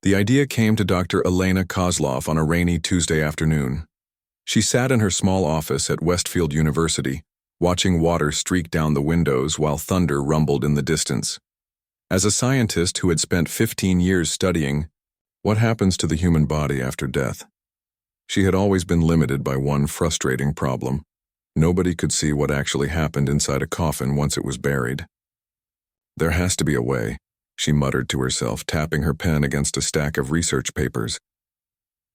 The idea came to Dr. Elena Kozlov on a rainy Tuesday afternoon. She sat in her small office at Westfield University, watching water streak down the windows while thunder rumbled in the distance. As a scientist who had spent 15 years studying what happens to the human body after death, she had always been limited by one frustrating problem. Nobody could see what actually happened inside a coffin once it was buried. There has to be a way, she muttered to herself, tapping her pen against a stack of research papers.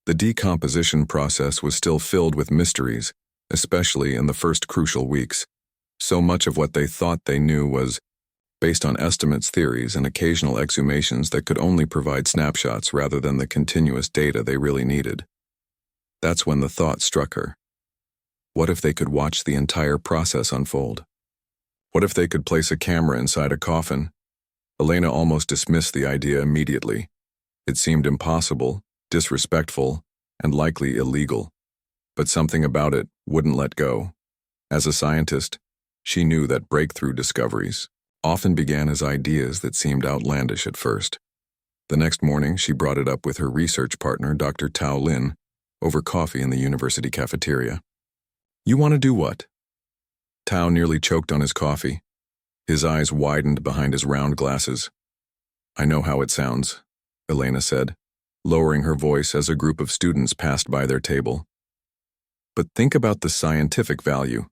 The decomposition process was still filled with mysteries, especially in the first crucial weeks. So much of what they thought they knew was based on estimates, theories, and occasional exhumations that could only provide snapshots rather than the continuous data they really needed. That's when the thought struck her. What if they could watch the entire process unfold? What if they could place a camera inside a coffin? Elena almost dismissed the idea immediately. It seemed impossible, disrespectful, and likely illegal. But something about it wouldn't let go. As a scientist, she knew that breakthrough discoveries often began as ideas that seemed outlandish at first. The next morning, she brought it up with her research partner, Dr. Tao Lin, over coffee in the university cafeteria. "You want to do what?" Tao nearly choked on his coffee. His eyes widened behind his round glasses. "I know how it sounds," Elena said, lowering her voice as a group of students passed by their table. "But think about the scientific value.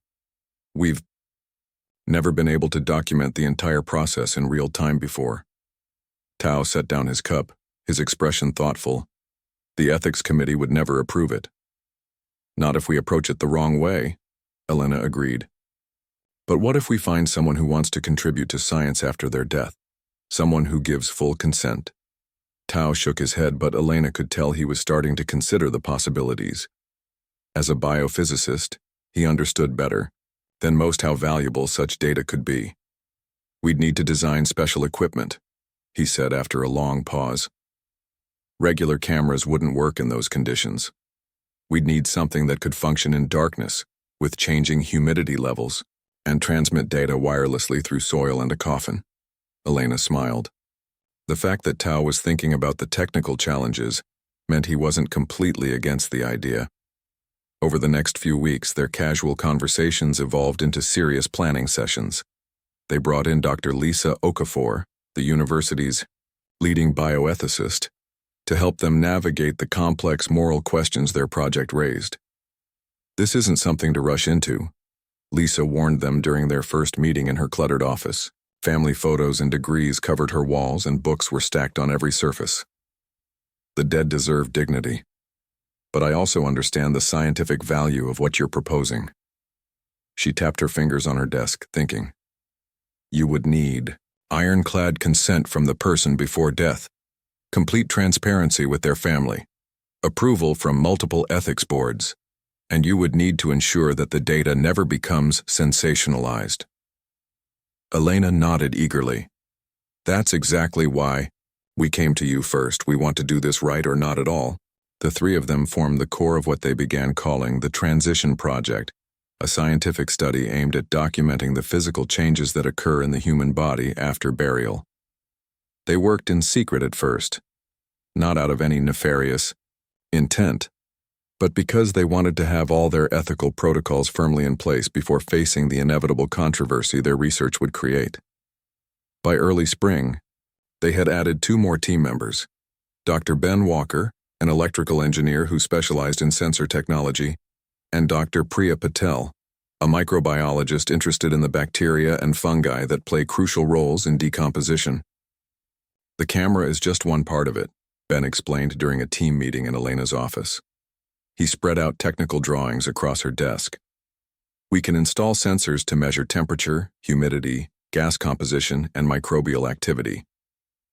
We've never been able to document the entire process in real time before." Tao set down his cup, his expression thoughtful. "The ethics committee would never approve it." "Not if we approach it the wrong way," Elena agreed. "But what if we find someone who wants to contribute to science after their death? Someone who gives full consent?" Tao shook his head, but Elena could tell he was starting to consider the possibilities. As a biophysicist, he understood better than most how valuable such data could be. "We'd need to design special equipment," he said after a long pause. "Regular cameras wouldn't work in those conditions. We'd need something that could function in darkness, with changing humidity levels, and transmit data wirelessly through soil and a coffin." Elena smiled. The fact that Tao was thinking about the technical challenges meant he wasn't completely against the idea. Over the next few weeks, their casual conversations evolved into serious planning sessions. They brought in Dr. Lisa Okafor, the university's leading bioethicist, to help them navigate the complex moral questions their project raised. "This isn't something to rush into," Lisa warned them during their first meeting in her cluttered office. Family photos and degrees covered her walls, and books were stacked on every surface. "The dead deserve dignity. But I also understand the scientific value of what you're proposing." She tapped her fingers on her desk, thinking. "You would need ironclad consent from the person before death, complete transparency with their family, approval from multiple ethics boards, and you would need to ensure that the data never becomes sensationalized." Elena nodded eagerly. "That's exactly why we came to you first. We want to do this right or not at all." The three of them formed the core of what they began calling the Transition Project, a scientific study aimed at documenting the physical changes that occur in the human body after burial. They worked in secret at first, not out of any nefarious intent, but because they wanted to have all their ethical protocols firmly in place before facing the inevitable controversy their research would create. By early spring, they had added 2 more team members, Dr. Ben Walker, an electrical engineer who specialized in sensor technology, and Dr. Priya Patel, a microbiologist interested in the bacteria and fungi that play crucial roles in decomposition. "The camera is just one part of it," Ben explained during a team meeting in Elena's office. He spread out technical drawings across her desk. "We can install sensors to measure temperature, humidity, gas composition, and microbial activity.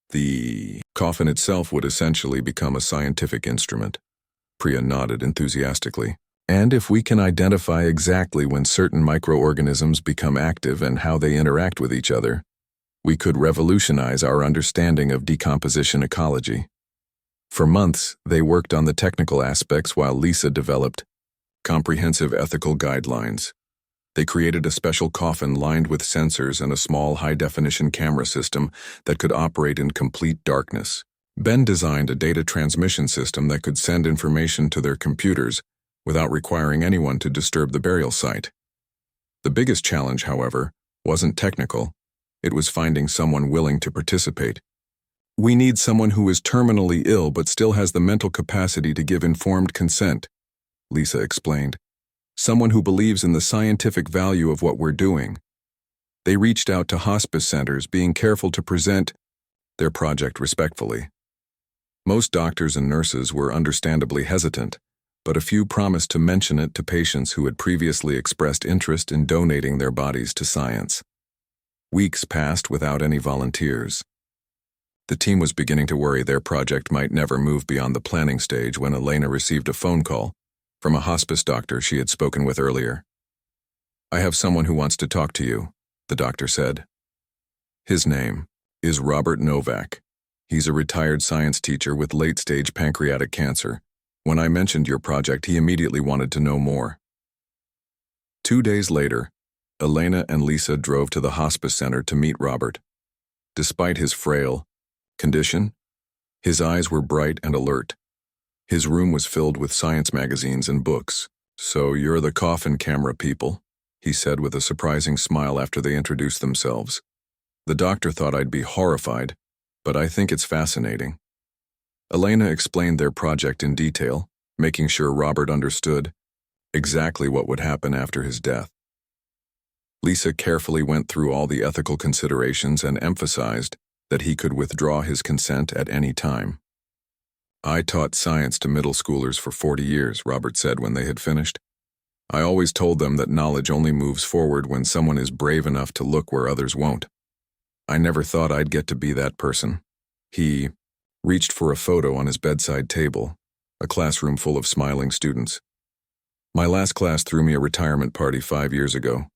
The coffin itself would essentially become a scientific instrument." Priya nodded enthusiastically. "And if we can identify exactly when certain microorganisms become active and how they interact with each other, we could revolutionize our understanding of decomposition ecology." For months, they worked on the technical aspects while Lisa developed comprehensive ethical guidelines. They created a special coffin lined with sensors and a small high-definition camera system that could operate in complete darkness, Ben designed a data transmission system that could send information to their computers without requiring anyone to disturb the burial site. The biggest challenge, however, wasn't technical. It was finding someone willing to participate. "We need someone who is terminally ill but still has the mental capacity to give informed consent," Lisa explained. "Someone who believes in the scientific value of what we're doing." They reached out to hospice centers, being careful to present their project respectfully. Most doctors and nurses were understandably hesitant, but a few promised to mention it to patients who had previously expressed interest in donating their bodies to science. Weeks passed without any volunteers. The team was beginning to worry their project might never move beyond the planning stage when Elena received a phone call from a hospice doctor she had spoken with earlier. "I have someone who wants to talk to you," the doctor said. "His name is Robert Novak. He's a retired science teacher with late-stage pancreatic cancer. When I mentioned your project, he immediately wanted to know more." 2 days later, Elena and Lisa drove to the hospice center to meet Robert. Despite his frail condition, his eyes were bright and alert. His room was filled with science magazines and books. "So you're the Coffin camera people," he said with a surprising smile after they introduced themselves. "The doctor thought I'd be horrified, but I think it's fascinating." Elena explained their project in detail, making sure Robert understood exactly what would happen after his death. Lisa carefully went through all the ethical considerations and emphasized that he could withdraw his consent at any time. "I taught science to middle schoolers for 40 years, Robert said when they had finished. "I always told them that knowledge only moves forward when someone is brave enough to look where others won't. I never thought I'd get to be that person." He reached for a photo on his bedside table, a classroom full of smiling students. "My last class threw me a retirement party 5 years ago.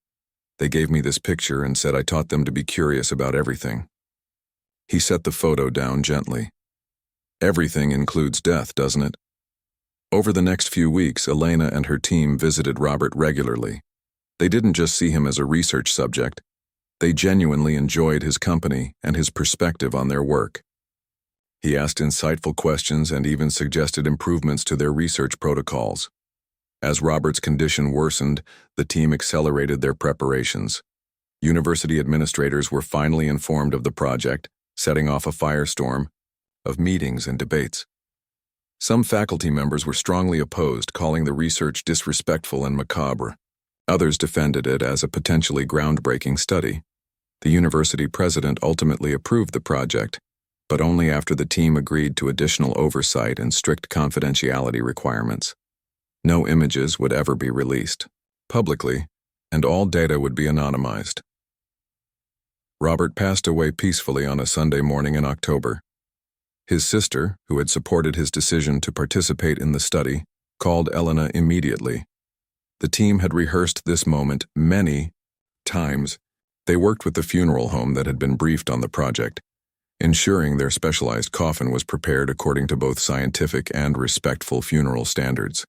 They gave me this picture and said I taught them to be curious about everything." He set the photo down gently. "Everything includes death, doesn't it?" Over the next few weeks, Elena and her team visited Robert regularly. They didn't just see him as a research subject. They genuinely enjoyed his company and his perspective on their work. He asked insightful questions and even suggested improvements to their research protocols. As Robert's condition worsened, the team accelerated their preparations. University administrators were finally informed of the project, setting off a firestorm of meetings and debates. Some faculty members were strongly opposed, calling the research disrespectful and macabre. Others defended it as a potentially groundbreaking study. The university president ultimately approved the project, but only after the team agreed to additional oversight and strict confidentiality requirements. No images would ever be released publicly, and all data would be anonymized. Robert passed away peacefully on a Sunday morning in October. His sister, who had supported his decision to participate in the study, called Elena immediately. The team had rehearsed this moment many times. They worked with the funeral home that had been briefed on the project, ensuring their specialized coffin was prepared according to both scientific and respectful funeral standards.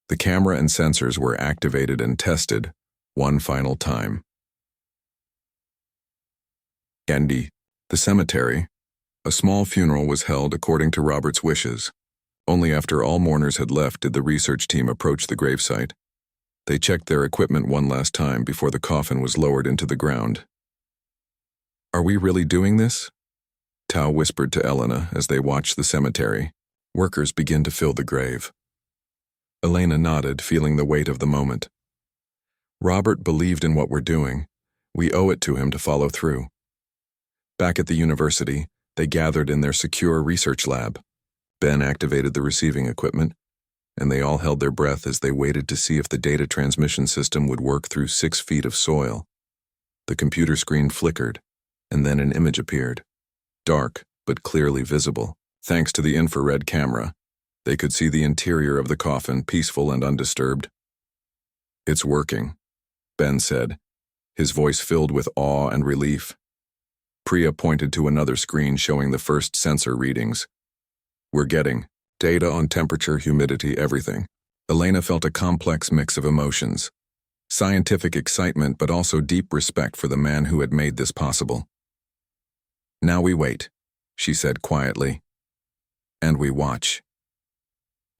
The camera and sensors were activated and tested one final time. Andy, the cemetery. A small funeral was held according to Robert's wishes. Only after all mourners had left did the research team approach the gravesite. They checked their equipment one last time before the coffin was lowered into the ground. "Are we really doing this?" Tao whispered to Elena as they watched the cemetery. Workers begin to fill the grave. Elena nodded, feeling the weight of the moment. "Robert believed in what we're doing. We owe it to him to follow through." Back at the university, they gathered in their secure research lab. Ben activated the receiving equipment, and they all held their breath as they waited to see if the data transmission system would work through 6 feet of soil. The computer screen flickered, and then an image appeared. Dark, but clearly visible. Thanks to the infrared camera, they could see the interior of the coffin, peaceful and undisturbed. "It's working," Ben said, his voice filled with awe and relief. Priya pointed to another screen showing the first sensor readings. "We're getting data on temperature, humidity, everything." Elena felt a complex mix of emotions. Scientific excitement, but also deep respect for the man who had made this possible. "Now we wait," she said quietly. And we watch.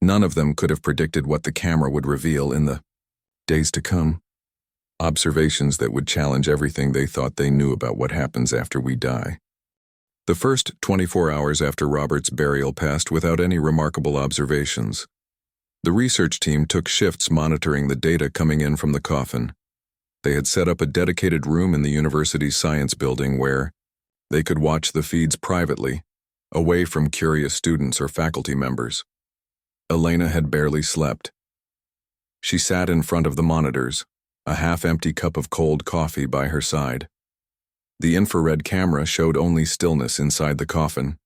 None of them could have predicted what the camera would reveal in the days to come. Observations that would challenge everything they thought they knew about what happens after we die. The first 24 hours after Robert's burial passed without any remarkable observations. The research team took shifts monitoring the data coming in from the coffin. They had set up a dedicated room in the university's science building where they could watch the feeds privately, away from curious students or faculty members. Elena had barely slept. She sat in front of the monitors, a half-empty cup of cold coffee by her side. The infrared camera showed only stillness inside the coffin.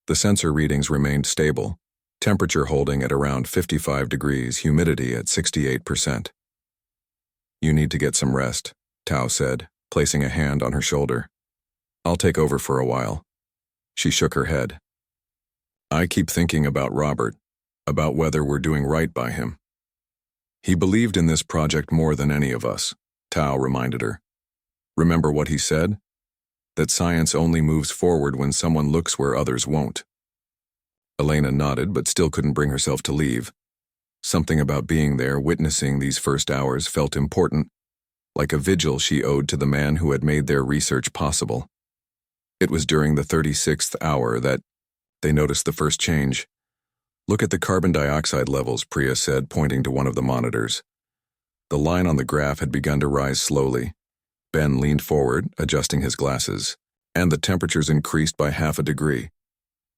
The sensor readings remained stable, temperature holding at around 55 degrees, humidity at 68%. "You need to get some rest," Tao said, placing a hand on her shoulder. "I'll take over for a while." She shook her head. "I keep thinking about Robert, about whether we're doing right by him. He believed in this project more than any of us," Tao reminded her. "Remember what he said? That science only moves forward when someone looks where others won't." Elena nodded but still couldn't bring herself to leave. Something about being there, witnessing these first hours, felt important, like a vigil she owed to the man who had made their research possible. It was during the 36th hour that they noticed the first change. "Look at the carbon dioxide levels," Priya said, pointing to one of the monitors. The line on the graph had begun to rise slowly. Ben leaned forward, adjusting his glasses, and the temperatures increased by half a degree.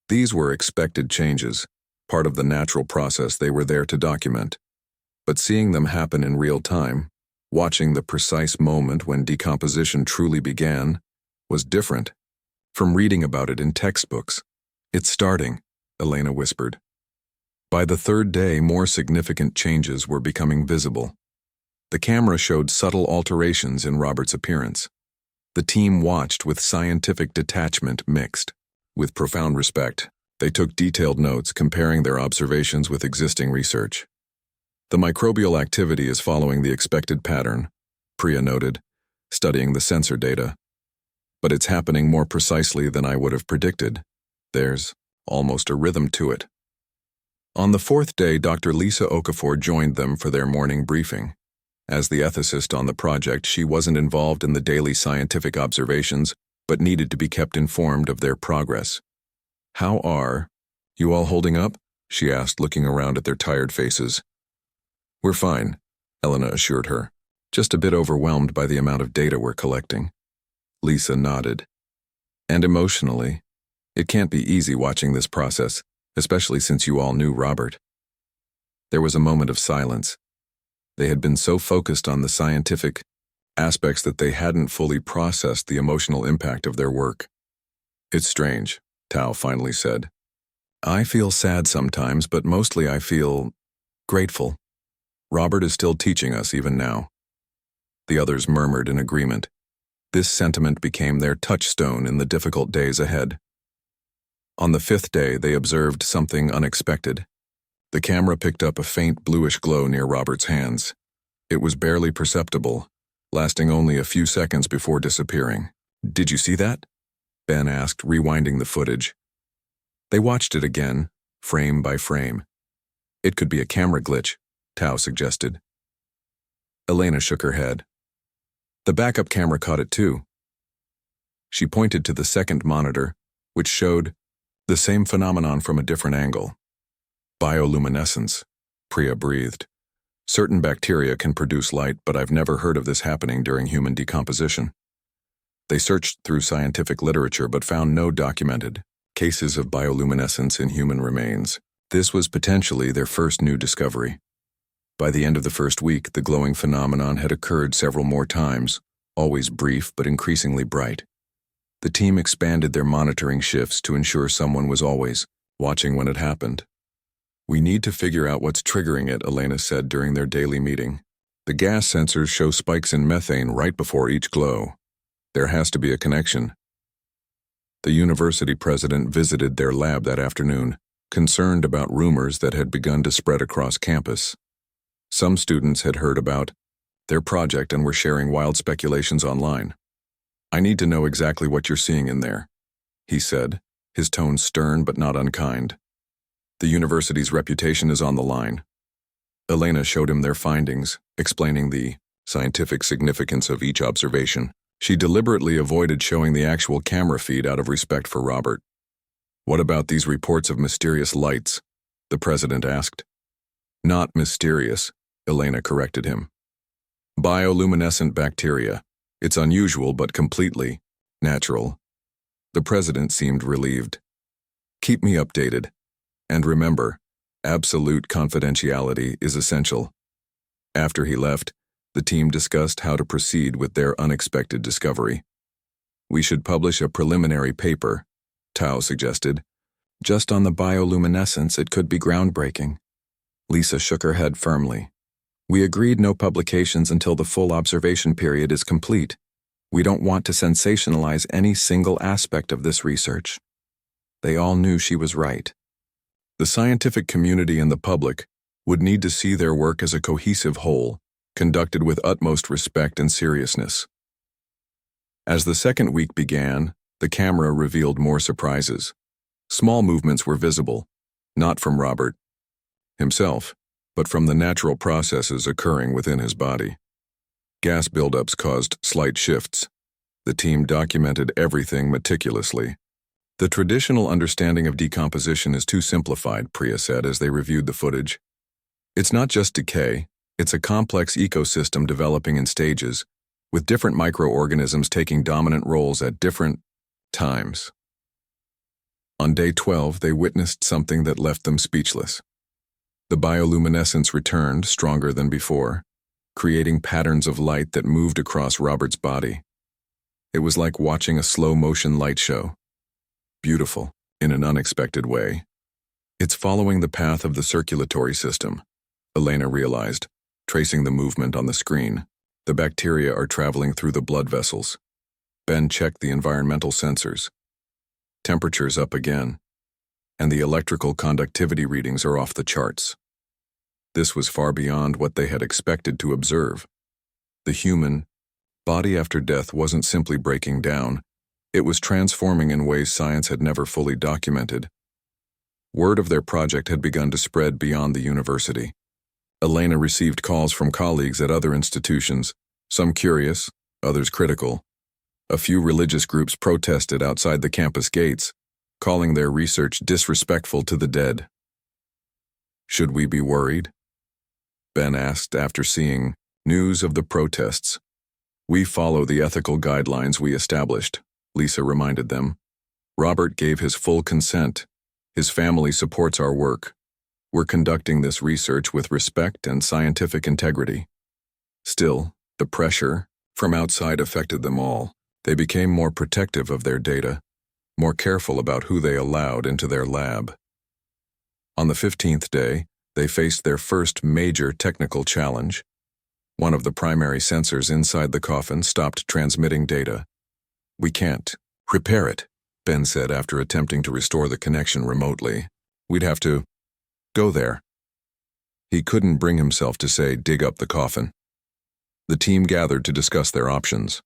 These were expected changes, part of the natural process they were there to document. But seeing them happen in real time, watching the precise moment when decomposition truly began, was different from reading about it in textbooks. "It's starting," Elena whispered. By the third day, more significant changes were becoming visible. The camera showed subtle alterations in Robert's appearance. The team watched with scientific detachment mixed. With profound respect, they took detailed notes comparing their observations with existing research. "The microbial activity is following the expected pattern," Priya noted, studying the sensor data. "But it's happening more precisely than I would have predicted. There's almost a rhythm to it." On the fourth day, Dr. Lisa Okafor joined them for their morning briefing. As the ethicist on the project, she wasn't involved in the daily scientific observations, but needed to be kept informed of their progress. "How are you all holding up?" she asked, looking around at their tired faces. "We're fine," Elena assured her, "just a bit overwhelmed by the amount of data we're collecting." Lisa nodded. "And emotionally, it can't be easy watching this process, especially since you all knew Robert." There was a moment of silence. They had been so focused on the scientific aspects that they hadn't fully processed the emotional impact of their work. "It's strange," Tao finally said. "I feel sad sometimes, but mostly I feel grateful. Robert is still teaching us even now." The others murmured in agreement. This sentiment became their touchstone in the difficult days ahead. On the fifth day, they observed something unexpected. The camera picked up a faint bluish glow near Robert's hands. It was barely perceptible, lasting only a few seconds before disappearing. "Did you see that?" Ben asked, rewinding the footage. They watched it again, frame by frame. "It could be a camera glitch," Tao suggested. Elena shook her head. "The backup camera caught it too." She pointed to the second monitor, which showed the same phenomenon from a different angle. "Bioluminescence," Priya breathed. "Certain bacteria can produce light, but I've never heard of this happening during human decomposition." They searched through scientific literature but found no documented cases of bioluminescence in human remains. This was potentially their first new discovery. By the end of the first week, the glowing phenomenon had occurred several more times, always brief but increasingly bright. The team expanded their monitoring shifts to ensure someone was always watching when it happened. "We need to figure out what's triggering it," Elena said during their daily meeting. "The gas sensors show spikes in methane right before each glow. There has to be a connection." The university president visited their lab that afternoon, concerned about rumors that had begun to spread across campus. Some students had heard about their project and were sharing wild speculations online. "I need to know exactly what you're seeing in there," he said, his tone stern but not unkind. The university's reputation is on the line. Elena showed him their findings, explaining the scientific significance of each observation. She deliberately avoided showing the actual camera feed out of respect for Robert. "What about these reports of mysterious lights?" the president asked. "Not mysterious," Elena corrected him. "Bioluminescent bacteria. It's unusual but completely natural." The president seemed relieved. "Keep me updated. And remember, absolute confidentiality is essential." After he left, the team discussed how to proceed with their unexpected discovery. "We should publish a preliminary paper," Tao suggested. "Just on the bioluminescence, it could be groundbreaking." Lisa shook her head firmly. "We agreed no publications until the full observation period is complete. We don't want to sensationalize any single aspect of this research." They all knew she was right. The scientific community and the public would need to see their work as a cohesive whole, conducted with utmost respect and seriousness. As the second week began, the camera revealed more surprises. Small movements were visible, not from Robert himself, but from the natural processes occurring within his body. Gas buildups caused slight shifts. The team documented everything meticulously. "The traditional understanding of decomposition is too simplified," Priya said as they reviewed the footage. "It's not just decay, it's a complex ecosystem developing in stages, with different microorganisms taking dominant roles at different times." On day 12, they witnessed something that left them speechless. The bioluminescence returned stronger than before, creating patterns of light that moved across Robert's body. It was like watching a slow-motion light show. Beautiful, in an unexpected way. "It's following the path of the circulatory system," Elena realized, tracing the movement on the screen. "The bacteria are traveling through the blood vessels." Ben checked the environmental sensors. Temperature's up again, and the electrical conductivity readings are off the charts. This was far beyond what they had expected to observe. The human body after death wasn't simply breaking down, it was transforming in ways science had never fully documented. Word of their project had begun to spread beyond the university. Elena received calls from colleagues at other institutions, some curious, others critical. A few religious groups protested outside the campus gates, calling their research disrespectful to the dead. "Should we be worried?" Ben asked after seeing news of the protests. "We follow the ethical guidelines we established," Lisa reminded them. "Robert gave his full consent. His family supports our work. We're conducting this research with respect and scientific integrity." Still, the pressure from outside affected them all. They became more protective of their data, more careful about who they allowed into their lab. On the 15th day, they faced their first major technical challenge. One of the primary sensors inside the coffin stopped transmitting data. "We can't repair it," Ben said after attempting to restore the connection remotely. "We'd have to go there." He couldn't bring himself to say, "Dig up the coffin." The team gathered to discuss their options.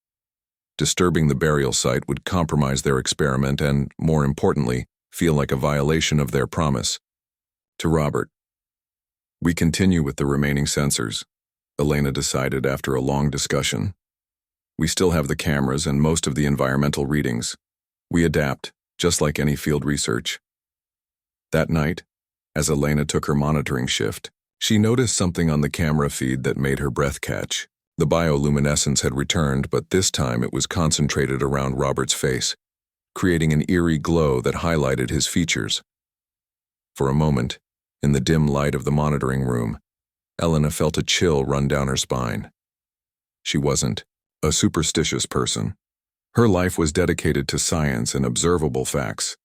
Disturbing the burial site would compromise their experiment and, more importantly, feel like a violation of their promise. To Robert, "We continue with the remaining sensors," Elena decided after a long discussion. "We still have the cameras and most of the environmental readings. We adapt, just like any field research." That night, as Elena took her monitoring shift, she noticed something on the camera feed that made her breath catch. The bioluminescence had returned, but this time it was concentrated around Robert's face, creating an eerie glow that highlighted his features. For a moment, in the dim light of the monitoring room, Elena felt a chill run down her spine. She wasn't a superstitious person. Her life was dedicated to science and observable facts.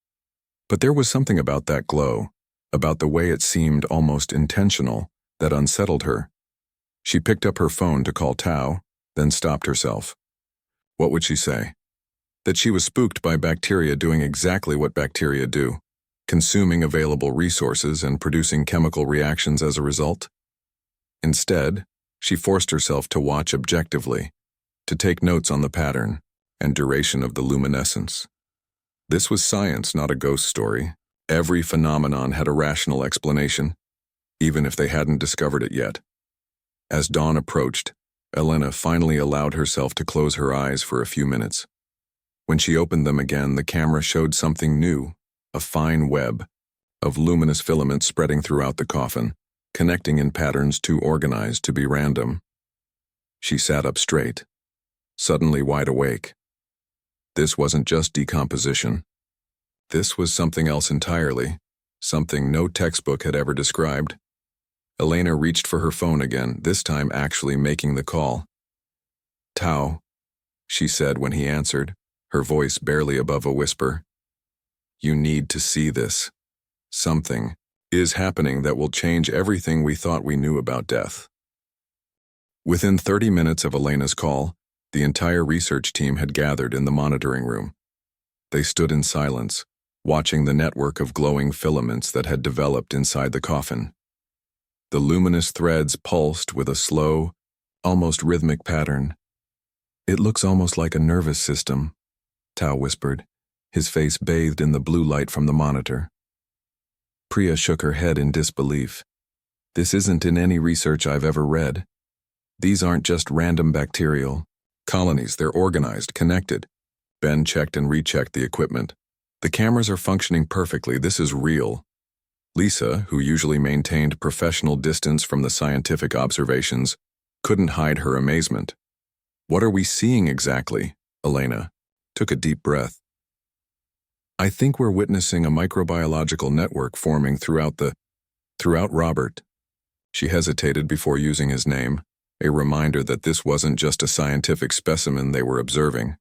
But there was something about that glow, about the way it seemed almost intentional, that unsettled her. She picked up her phone to call Tao, then stopped herself. What would she say? That she was spooked by bacteria doing exactly what bacteria do, consuming available resources and producing chemical reactions as a result? Instead, she forced herself to watch objectively, to take notes on the pattern and duration of the luminescence. This was science, not a ghost story. Every phenomenon had a rational explanation, even if they hadn't discovered it yet. As dawn approached, Elena finally allowed herself to close her eyes for a few minutes. When she opened them again, the camera showed something new, a fine web of luminous filaments spreading throughout the coffin, connecting in patterns too organized to be random. She sat up straight, suddenly wide awake. This wasn't just decomposition. This was something else entirely, something no textbook had ever described. Elena reached for her phone again, this time actually making the call. "Tao," she said when he answered, her voice barely above a whisper. "You need to see this. Something is happening that will change everything we thought we knew about death." Within 30 minutes of Elena's call, the entire research team had gathered in the monitoring room. They stood in silence, watching the network of glowing filaments that had developed inside the coffin. The luminous threads pulsed with a slow, almost rhythmic pattern. "It looks almost like a nervous system," Tao whispered, his face bathed in the blue light from the monitor. Priya shook her head in disbelief. "This isn't in any research I've ever read. These aren't just random bacterial colonies, they're organized, connected." Ben checked and rechecked the equipment. "The cameras are functioning perfectly, this is real." Lisa, who usually maintained professional distance from the scientific observations, couldn't hide her amazement. "What are we seeing exactly?" Elena took a deep breath. "I think we're witnessing a microbiological network forming throughout Robert." She hesitated before using his name, a reminder that this wasn't just a scientific specimen they were observing.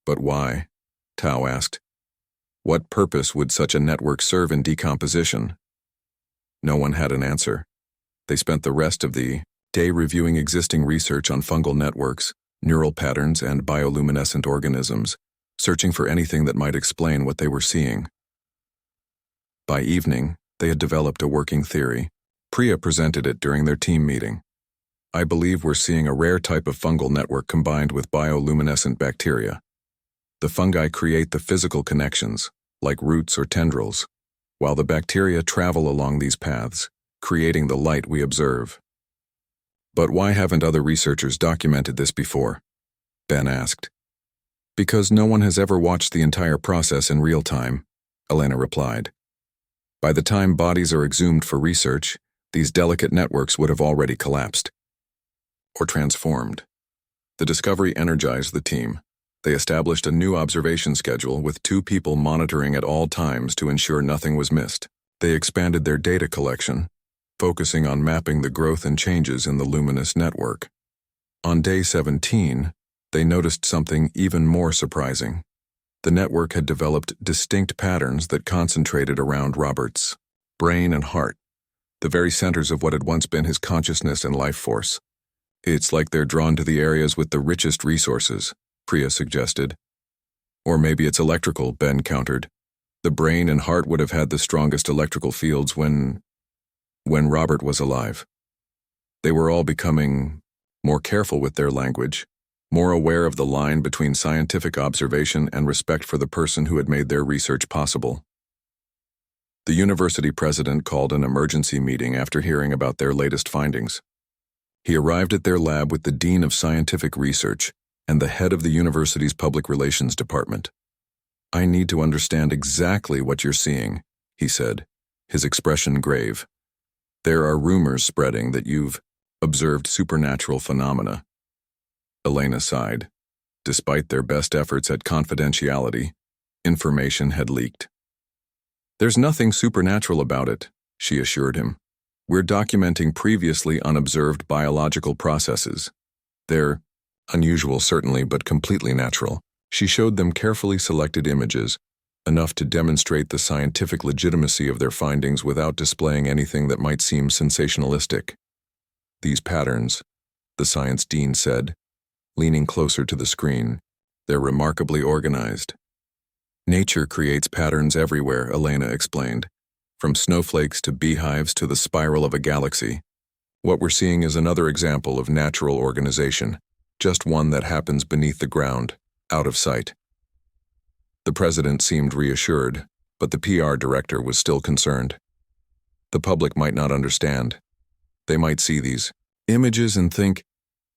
"But why?" Tao asked. "What purpose would such a network serve in decomposition?" No one had an answer. They spent the rest of the day reviewing existing research on fungal networks, neural patterns, and bioluminescent organisms, searching for anything that might explain what they were seeing. By evening, they had developed a working theory. Priya presented it during their team meeting. "I believe we're seeing a rare type of fungal network combined with bioluminescent bacteria. The fungi create the physical connections, like roots or tendrils, while the bacteria travel along these paths, creating the light we observe." "But why haven't other researchers documented this before?" Ben asked. "Because no one has ever watched the entire process in real time," Elena replied. "By the time bodies are exhumed for research, these delicate networks would have already collapsed or transformed." The discovery energized the team. They established a new observation schedule with 2 people monitoring at all times to ensure nothing was missed. They expanded their data collection, focusing on mapping the growth and changes in the luminous network. On day 17, they noticed something even more surprising. The network had developed distinct patterns that concentrated around Robert's brain and heart, the very centers of what had once been his consciousness and life force. "It's like they're drawn to the areas with the richest resources," Priya suggested. "Or maybe it's electrical," Ben countered. "The brain and heart would have had the strongest electrical fields when Robert was alive." They were all becoming more careful with their language, more aware of the line between scientific observation and respect for the person who had made their research possible. The university president called an emergency meeting after hearing about their latest findings. He arrived at their lab with the dean of scientific research and the head of the university's public relations department. "I need to understand exactly what you're seeing," he said, his expression grave. "There are rumors spreading that you've observed supernatural phenomena." Elena sighed. Despite their best efforts at confidentiality, information had leaked. "There's nothing supernatural about it," she assured him. "We're documenting previously unobserved biological processes. They're unusual, certainly, but completely natural." She showed them carefully selected images, enough to demonstrate the scientific legitimacy of their findings without displaying anything that might seem sensationalistic. "These patterns," the science dean said, leaning closer to the screen, "they're remarkably organized." "Nature creates patterns everywhere," Elena explained, "from snowflakes to beehives to the spiral of a galaxy. What we're seeing is another example of natural organization, just one that happens beneath the ground, out of sight." The president seemed reassured. But the PR director was still concerned. The public might not understand. They might see these images and think,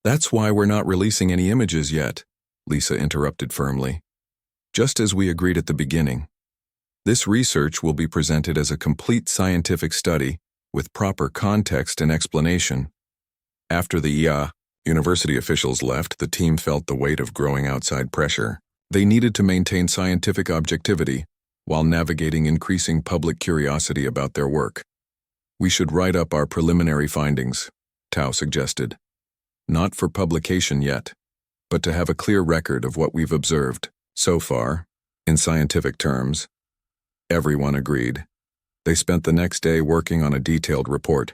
"That's why we're not releasing any images yet," Lisa interrupted firmly. "Just as we agreed at the beginning. This research will be presented as a complete scientific study with proper context and explanation." After the university officials left, the team felt the weight of growing outside pressure. They needed to maintain scientific objectivity while navigating increasing public curiosity about their work. "We should write up our preliminary findings," Tao suggested. "Not for publication yet, but to have a clear record of what we've observed so far, in scientific terms." Everyone agreed. They spent the next day working on a detailed report,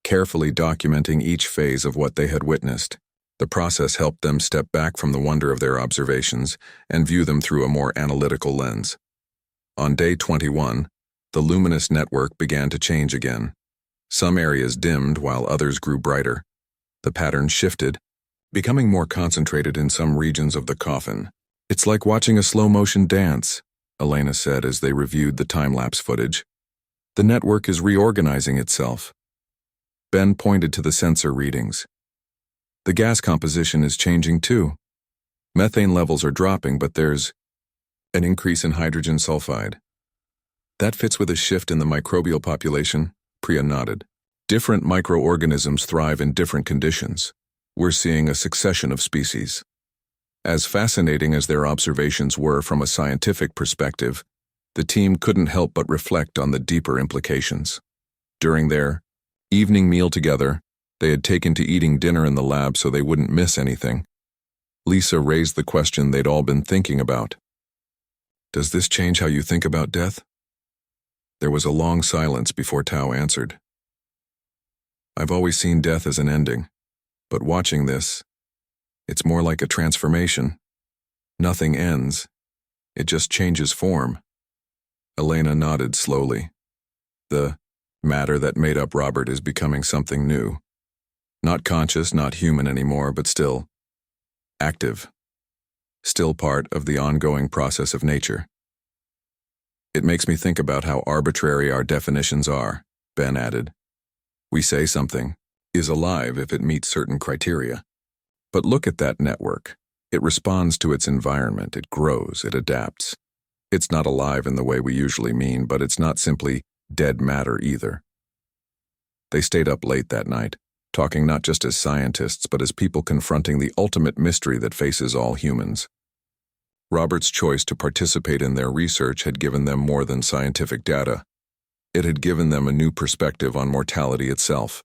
carefully documenting each phase of what they had witnessed. The process helped them step back from the wonder of their observations and view them through a more analytical lens. On day 21, the luminous network began to change again. Some areas dimmed while others grew brighter. The pattern shifted, becoming more concentrated in some regions of the Coffin. "It's like watching a slow-motion dance," Elena said as they reviewed the time-lapse footage. "The network is reorganizing itself." Ben pointed to the sensor readings. "The gas composition is changing too. Methane levels are dropping, but there's an increase in hydrogen sulfide. That fits with a shift in the microbial population," Priya nodded. "Different microorganisms thrive in different conditions. We're seeing a succession of species." As fascinating as their observations were from a scientific perspective, the team couldn't help but reflect on the deeper implications. During their evening meal together, they had taken to eating dinner in the lab so they wouldn't miss anything. Lisa raised the question they'd all been thinking about. "Does this change how you think about death?" There was a long silence before Tao answered. "I've always seen death as an ending, but watching this, it's more like a transformation. Nothing ends, it just changes form." Elena nodded slowly. "The matter that made up Robert is becoming something new. Not conscious, not human anymore, but still active. Still part of the ongoing process of nature." "It makes me think about how arbitrary our definitions are," Ben added. "We say something is alive if it meets certain criteria. But look at that network. It responds to its environment, it grows, it adapts. It's not alive in the way we usually mean, but it's not simply dead matter either." They stayed up late that night, talking not just as scientists, but as people confronting the ultimate mystery that faces all humans. Robert's choice to participate in their research had given them more than scientific data. It had given them a new perspective on mortality itself.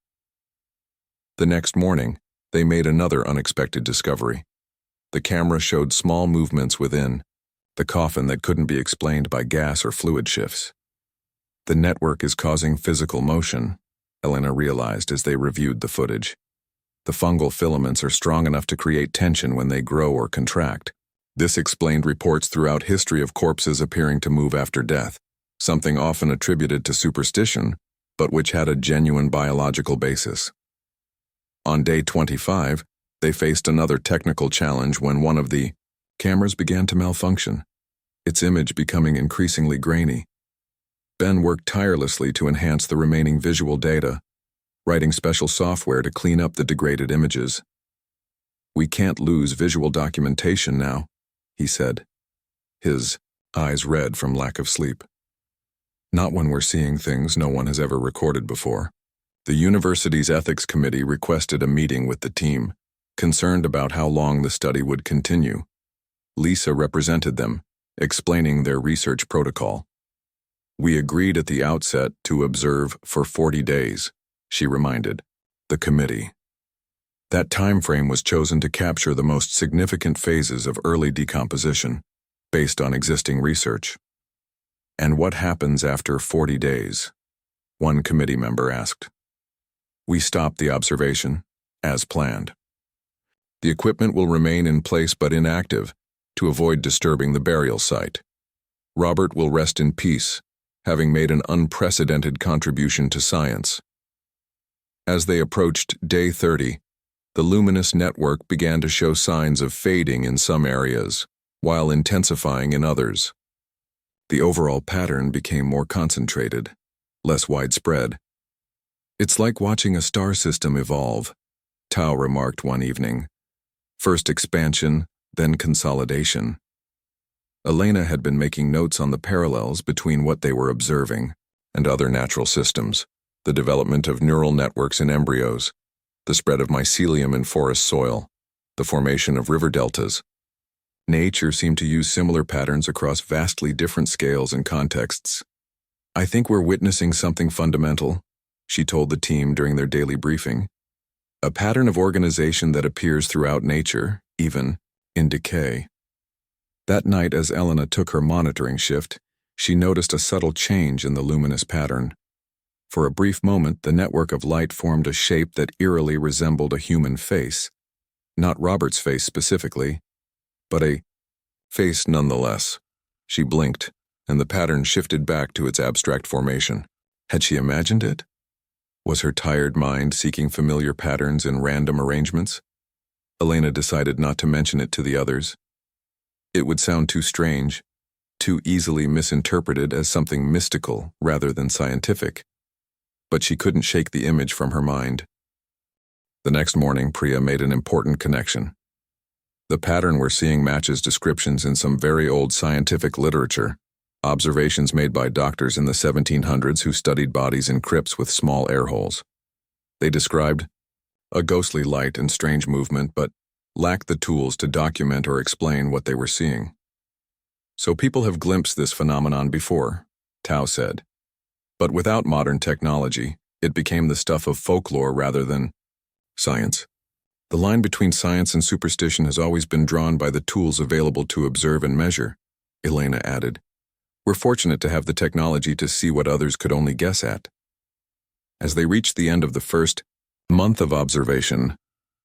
The next morning, they made another unexpected discovery. The camera showed small movements within the coffin that couldn't be explained by gas or fluid shifts. "The network is causing physical motion," Elena realized as they reviewed the footage. "The fungal filaments are strong enough to create tension when they grow or contract." This explained reports throughout history of corpses appearing to move after death, something often attributed to superstition, but which had a genuine biological basis. On day 25, they faced another technical challenge when one of the cameras began to malfunction, its image becoming increasingly grainy. Ben worked tirelessly to enhance the remaining visual data, writing special software to clean up the degraded images. "We can't lose visual documentation now," he said, his eyes red from lack of sleep. "Not when we're seeing things no one has ever recorded before." The university's ethics committee requested a meeting with the team, concerned about how long the study would continue. Lisa represented them, explaining their research protocol. "We agreed at the outset to observe for 40 days, she reminded the committee. That time frame was chosen to capture the most significant phases of early decomposition, based on existing research. "And what happens after 40 days?" one committee member asked. "We stop the observation, as planned. The equipment will remain in place but inactive to avoid disturbing the burial site. Robert will rest in peace, having made an unprecedented contribution to science." As they approached day 30, the luminous network began to show signs of fading in some areas, while intensifying in others. The overall pattern became more concentrated, less widespread. "It's like watching a star system evolve," Tao remarked one evening. "First expansion, then consolidation." Elena had been making notes on the parallels between what they were observing and other natural systems, the development of neural networks in embryos, the spread of mycelium in forest soil, the formation of river deltas. Nature seemed to use similar patterns across vastly different scales and contexts. "I think we're witnessing something fundamental," she told the team during their daily briefing. "A pattern of organization that appears throughout nature, even in decay." That night, as Elena took her monitoring shift, she noticed a subtle change in the luminous pattern. For a brief moment, the network of light formed a shape that eerily resembled a human face. Not Robert's face specifically, but a face nonetheless. She blinked, and the pattern shifted back to its abstract formation. Had she imagined it? Was her tired mind seeking familiar patterns in random arrangements? Elena decided not to mention it to the others. It would sound too strange, too easily misinterpreted as something mystical rather than scientific. But she couldn't shake the image from her mind. The next morning, Priya made an important connection. "The pattern we're seeing matches descriptions in some very old scientific literature, observations made by doctors in the 1700s who studied bodies in crypts with small air holes. They described a ghostly light and strange movement, but lacked the tools to document or explain what they were seeing. So people have glimpsed this phenomenon before," Tao said. "But without modern technology, it became the stuff of folklore rather than science. The line between science and superstition has always been drawn by the tools available to observe and measure," Elena added. "We're fortunate to have the technology to see what others could only guess at." As they reached the end of the first month of observation,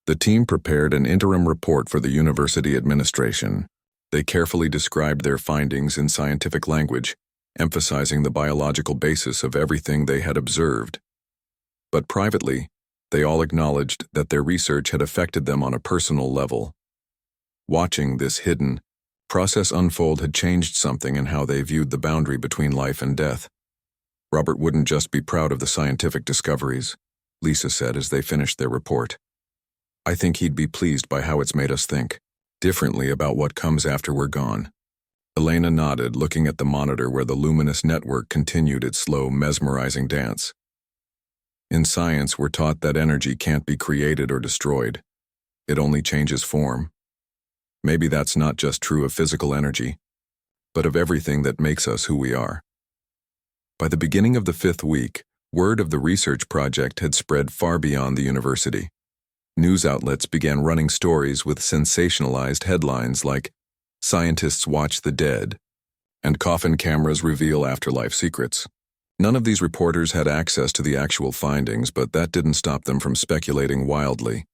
the team prepared an interim report for the university administration. They carefully described their findings in scientific language, emphasizing the biological basis of everything they had observed. But privately, they all acknowledged that their research had affected them on a personal level. Watching this hidden process unfold had changed something in how they viewed the boundary between life and death. "Robert wouldn't just be proud of the scientific discoveries," Lisa said as they finished their report. "I think he'd be pleased by how it's made us think differently about what comes after we're gone." Elena nodded, looking at the monitor where the luminous network continued its slow, mesmerizing dance. "In science, we're taught that energy can't be created or destroyed. It only changes form. Maybe that's not just true of physical energy, but of everything that makes us who we are." By the beginning of the 5th week, word of the research project had spread far beyond the university. News outlets began running stories with sensationalized headlines like, "Scientists watch the dead," and "Coffin cameras reveal afterlife secrets." None of these reporters had access to the actual findings, but that didn't stop them from speculating wildly.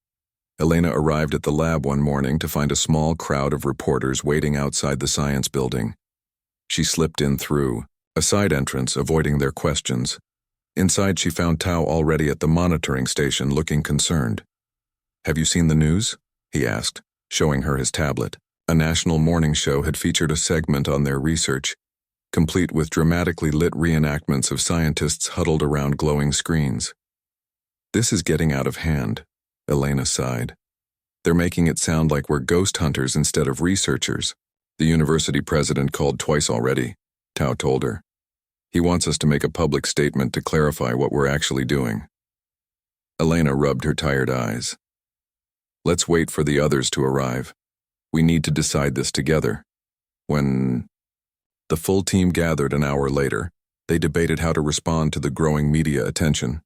Elena arrived at the lab one morning to find a small crowd of reporters waiting outside the science building. She slipped in through a side entrance, avoiding their questions. Inside, she found Tao already at the monitoring station, looking concerned. "Have you seen the news?" he asked, showing her his tablet. A national morning show had featured a segment on their research, complete with dramatically lit reenactments of scientists huddled around glowing screens. "This is getting out of hand," Elena sighed. "They're making it sound like we're ghost hunters instead of researchers." "The university president called twice already," Tao told her. "He wants us to make a public statement to clarify what we're actually doing." Elena rubbed her tired eyes. "Let's wait for the others to arrive. We need to decide this together." When the full team gathered an hour later, they debated how to respond to the growing media attention.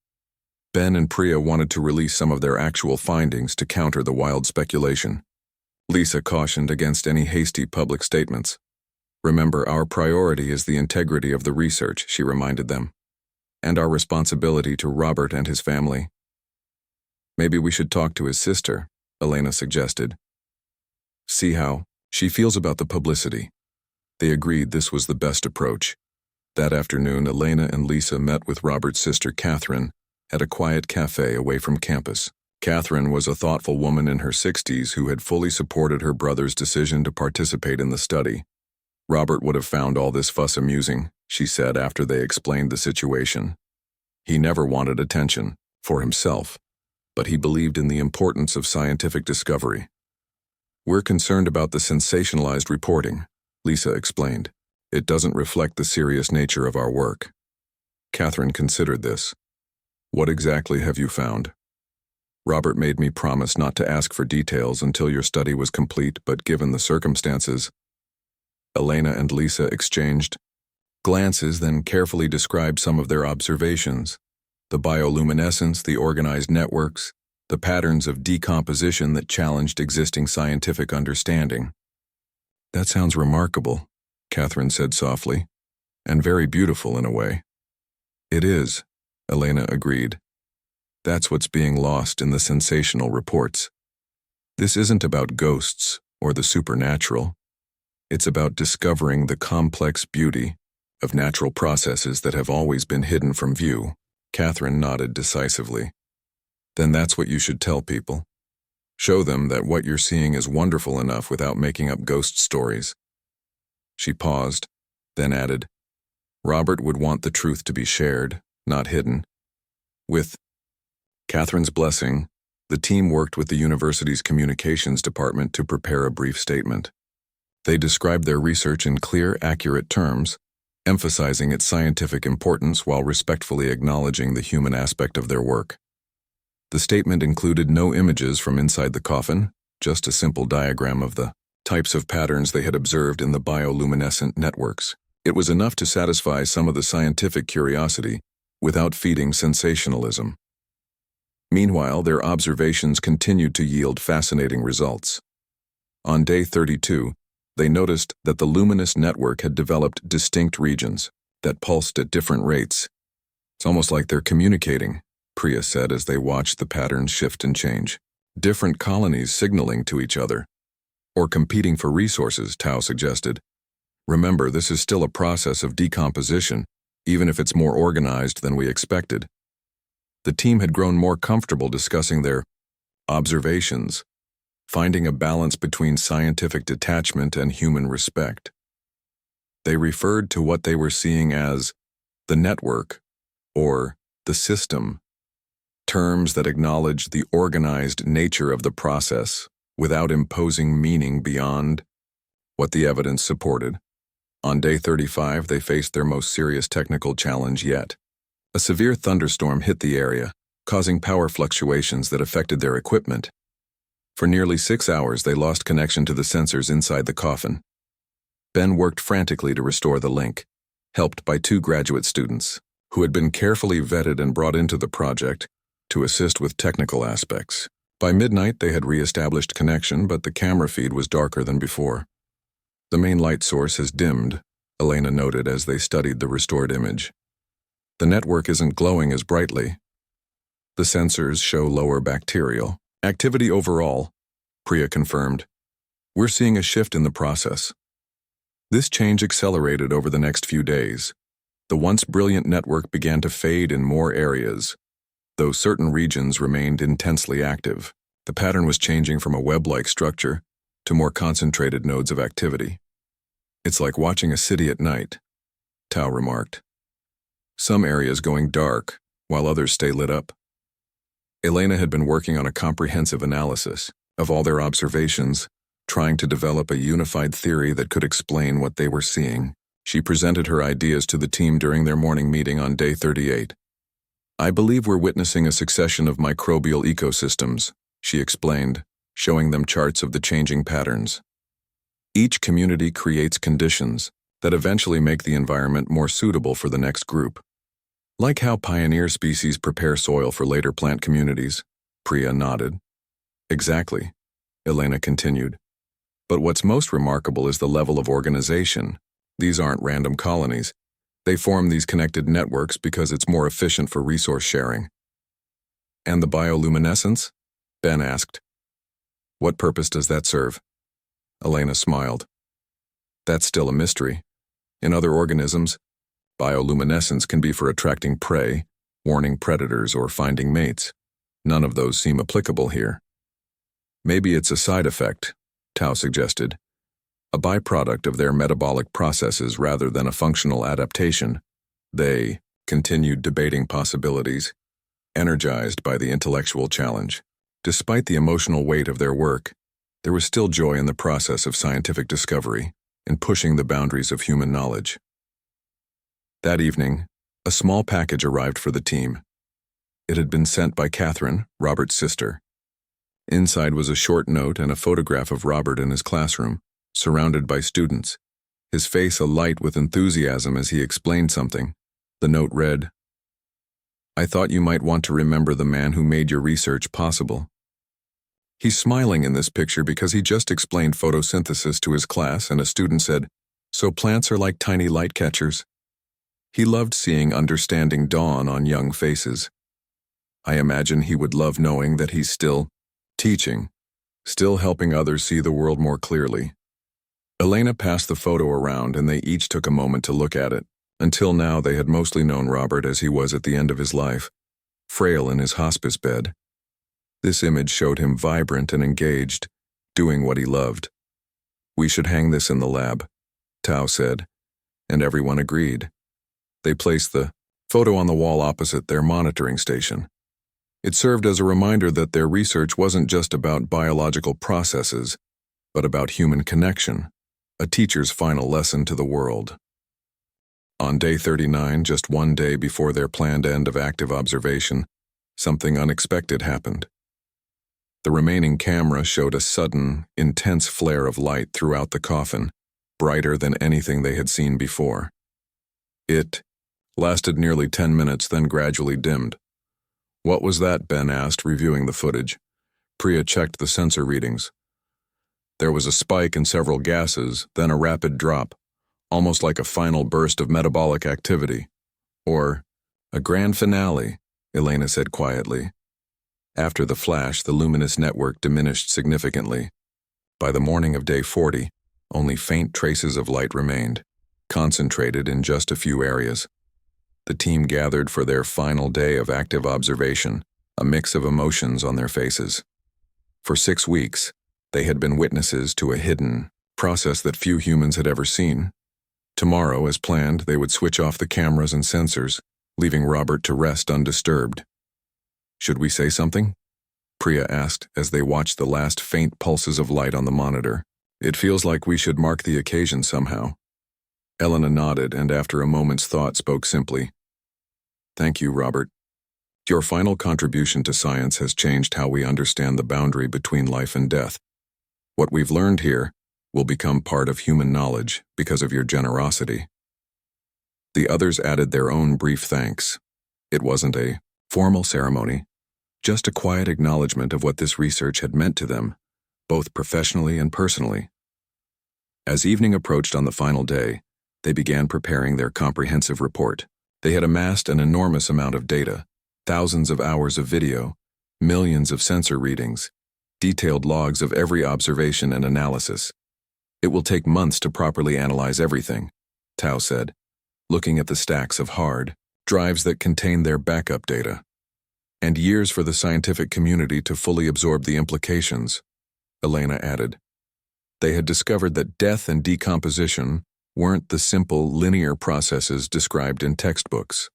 Ben and Priya wanted to release some of their actual findings to counter the wild speculation. Lisa cautioned against any hasty public statements. "Remember, our priority is the integrity of the research," she reminded them, "and our responsibility to Robert and his family." "Maybe we should talk to his sister," Elena suggested. "See how she feels about the publicity." They agreed this was the best approach. That afternoon, Elena and Lisa met with Robert's sister, Catherine, at a quiet cafe away from campus. Catherine was a thoughtful woman in her 60s who had fully supported her brother's decision to participate in the study. Robert would have found all this fuss amusing, she said after they explained the situation. He never wanted attention, for himself, but he believed in the importance of scientific discovery. We're concerned about the sensationalized reporting, Lisa explained. It doesn't reflect the serious nature of our work. Catherine considered this. What exactly have you found? Robert made me promise not to ask for details until your study was complete, but given the circumstances. Elena and Lisa exchanged glances, then carefully described some of their observations. The bioluminescence, the organized networks, the patterns of decomposition that challenged existing scientific understanding. That sounds remarkable, Catherine said softly, and very beautiful in a way. It is, Elena agreed. That's what's being lost in the sensational reports. This isn't about ghosts or the supernatural. It's about discovering the complex beauty of natural processes that have always been hidden from view. Catherine nodded decisively. Then that's what you should tell people. Show them that what you're seeing is wonderful enough without making up ghost stories. She paused, then added, Robert would want the truth to be shared, not hidden. With Catherine's blessing, the team worked with the university's communications department to prepare a brief statement. They described their research in clear, accurate terms, emphasizing its scientific importance while respectfully acknowledging the human aspect of their work. The statement included no images from inside the coffin, just a simple diagram of the types of patterns they had observed in the bioluminescent networks. It was enough to satisfy some of the scientific curiosity without feeding sensationalism. Meanwhile, their observations continued to yield fascinating results. On day 32, they noticed that the luminous network had developed distinct regions that pulsed at different rates. It's almost like they're communicating, Priya said as they watched the patterns shift and change. Different colonies signaling to each other. Or competing for resources, Tao suggested. Remember, this is still a process of decomposition, even if it's more organized than we expected. The team had grown more comfortable discussing their observations, finding a balance between scientific detachment and human respect. They referred to what they were seeing as the network or the system, terms that acknowledged the organized nature of the process without imposing meaning beyond what the evidence supported. On day 35, they faced their most serious technical challenge yet. A severe thunderstorm hit the area, causing power fluctuations that affected their equipment. For nearly 6 hours, they lost connection to the sensors inside the coffin. Ben worked frantically to restore the link, helped by 2 graduate students, who had been carefully vetted and brought into the project to assist with technical aspects. By midnight, they had re-established connection, but the camera feed was darker than before. The main light source has dimmed, Elena noted as they studied the restored image. The network isn't glowing as brightly. The sensors show lower bacterial activity overall, Priya confirmed. We're seeing a shift in the process. This change accelerated over the next few days. The once brilliant network began to fade in more areas, though certain regions remained intensely active. The pattern was changing from a web-like structure to more concentrated nodes of activity. It's like watching a city at night, Tao remarked. Some areas going dark, while others stay lit up. Elena had been working on a comprehensive analysis of all their observations, trying to develop a unified theory that could explain what they were seeing. She presented her ideas to the team during their morning meeting on day 38. I believe we're witnessing a succession of microbial ecosystems, she explained, showing them charts of the changing patterns. Each community creates conditions that eventually make the environment more suitable for the next group. Like how pioneer species prepare soil for later plant communities, Priya nodded. Exactly, Elena continued. But what's most remarkable is the level of organization. These aren't random colonies. They form these connected networks because it's more efficient for resource sharing. And the bioluminescence? Ben asked. What purpose does that serve? Elena smiled. That's still a mystery. In other organisms, bioluminescence can be for attracting prey, warning predators, or finding mates. None of those seem applicable here. Maybe it's a side effect, Tao suggested. a byproduct of their metabolic processes rather than a functional adaptation. They continued debating possibilities, energized by the intellectual challenge. Despite the emotional weight of their work, there was still joy in the process of scientific discovery, in pushing the boundaries of human knowledge. That evening, a small package arrived for the team. It had been sent by Catherine, Robert's sister. Inside was a short note and a photograph of Robert in his classroom, surrounded by students, his face alight with enthusiasm as he explained something. The note read, "I thought you might want to remember the man who made your research possible." He's smiling in this picture because he just explained photosynthesis to his class, and a student said, "So plants are like tiny light catchers." He loved seeing understanding dawn on young faces. I imagine he would love knowing that he's still teaching, still helping others see the world more clearly. Elena passed the photo around, and they each took a moment to look at it. Until now, they had mostly known Robert as he was at the end of his life, frail in his hospice bed. This image showed him vibrant and engaged, doing what he loved. "We should hang this in the lab," Tao said, and everyone agreed. They placed the photo on the wall opposite their monitoring station. It served as a reminder that their research wasn't just about biological processes, but about human connection, a teacher's final lesson to the world. On day 39, just one day before their planned end of active observation, something unexpected happened. The remaining camera showed a sudden, intense flare of light throughout the coffin, brighter than anything they had seen before. It lasted nearly 10 minutes, then gradually dimmed. "What was that?" Ben asked, reviewing the footage. Priya checked the sensor readings. There was a spike in several gases, then a rapid drop, almost like a final burst of metabolic activity. Or a grand finale, Elena said quietly. After the flash, the luminous network diminished significantly. By the morning of day 40, only faint traces of light remained, concentrated in just a few areas. The team gathered for their final day of active observation, a mix of emotions on their faces. For 6 weeks, they had been witnesses to a hidden process that few humans had ever seen. Tomorrow, as planned, they would switch off the cameras and sensors, leaving Robert to rest undisturbed. "Should we say something?" Priya asked as they watched the last faint pulses of light on the monitor. "It feels like we should mark the occasion somehow." Elena nodded and after a moment's thought spoke simply. "Thank you, Robert. Your final contribution to science has changed how we understand the boundary between life and death. What we've learned here will become part of human knowledge because of your generosity." The others added their own brief thanks. It wasn't a formal ceremony, just a quiet acknowledgement of what this research had meant to them, both professionally and personally. As evening approached on the final day, they began preparing their comprehensive report. They had amassed an enormous amount of data, thousands of hours of video, millions of sensor readings, detailed logs of every observation and analysis. "It will take months to properly analyze everything," Tao said, looking at the stacks of hard drives that contained their backup data. "And years for the scientific community to fully absorb the implications," Elena added. They had discovered that death and decomposition weren't the simple, linear processes described in textbooks.